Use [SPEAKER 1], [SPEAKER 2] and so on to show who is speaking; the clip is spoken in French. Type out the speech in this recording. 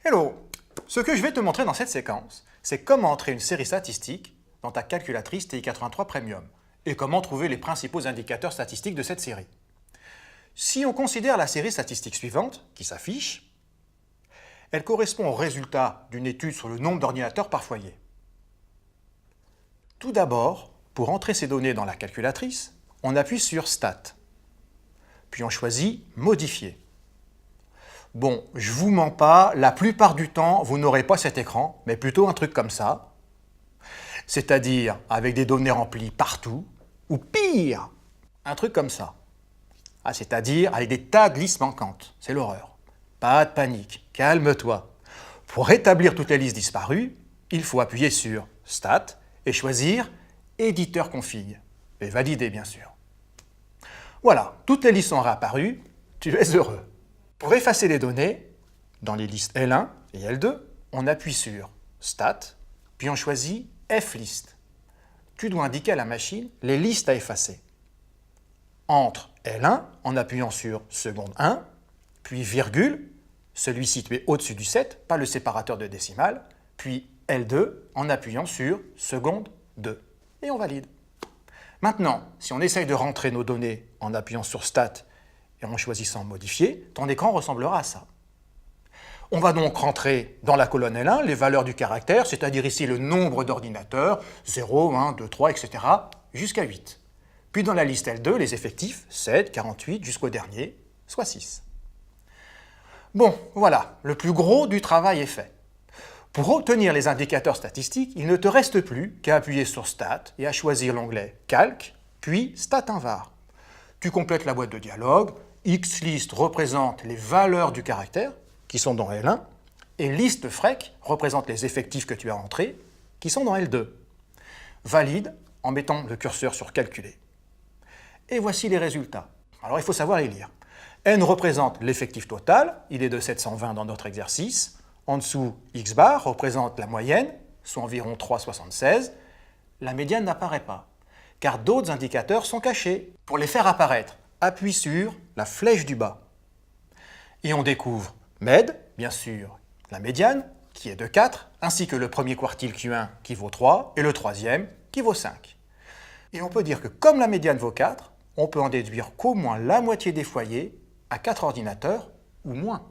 [SPEAKER 1] Hello! Ce que je vais te montrer dans cette séquence, c'est comment entrer une série statistique dans ta calculatrice TI-83 Premium et comment trouver les principaux indicateurs statistiques de cette série. Si on considère la série statistique suivante, qui s'affiche, elle correspond au résultat d'une étude sur le nombre d'ordinateurs par foyer. Tout d'abord, pour entrer ces données dans la calculatrice, on appuie sur Stat, puis on choisit Modifier. Bon, je vous mens pas, la plupart du temps, vous n'aurez pas cet écran, mais plutôt un truc comme ça, c'est-à-dire avec des données remplies partout, ou pire, un truc comme ça, c'est-à-dire avec des tas de listes manquantes, c'est l'horreur. Pas de panique, calme-toi. Pour rétablir toutes les listes disparues, il faut appuyer sur Stat et choisir Éditeur config, et valider bien sûr. Voilà, toutes les listes sont réapparues, tu es heureux. Pour effacer les données, dans les listes L1 et L2, on appuie sur Stat, puis on choisit Flist. Tu dois indiquer à la machine les listes à effacer. Entre L1 en appuyant sur seconde 1, puis virgule, celui situé au-dessus du 7, pas le séparateur de décimale, puis L2 en appuyant sur seconde 2. Et on valide. Maintenant, si on essaye de rentrer nos données en appuyant sur Stat et en choisissant Modifier, ton écran ressemblera à ça. On va donc rentrer dans la colonne L1 les valeurs du caractère, c'est-à-dire ici le nombre d'ordinateurs, 0, 1, 2, 3, etc., jusqu'à 8. Puis dans la liste L2, les effectifs, 7, 48, jusqu'au dernier, soit 6. Bon, voilà, le plus gros du travail est fait. Pour obtenir les indicateurs statistiques, il ne te reste plus qu'à appuyer sur Stat et à choisir l'onglet Calque, puis Stat Invar. Tu complètes la boîte de dialogue, Xlist représente les valeurs du caractère, qui sont dans L1, et liste frec représente les effectifs que tu as entrés, qui sont dans L2. Valide en mettant le curseur sur Calculer. Et voici les résultats. Alors il faut savoir les lire. N représente l'effectif total, il est de 720 dans notre exercice. En dessous, X bar représente la moyenne, soit environ 3,76. La médiane n'apparaît pas, car d'autres indicateurs sont cachés. Pour les faire apparaître, appuie sur la flèche du bas. Et on découvre Med, bien sûr, la médiane, qui est de 4, ainsi que le premier quartile Q1 qui vaut 3, et le troisième qui vaut 5. Et on peut dire que comme la médiane vaut 4, on peut en déduire qu'au moins la moitié des foyers à 4 ordinateurs ou moins.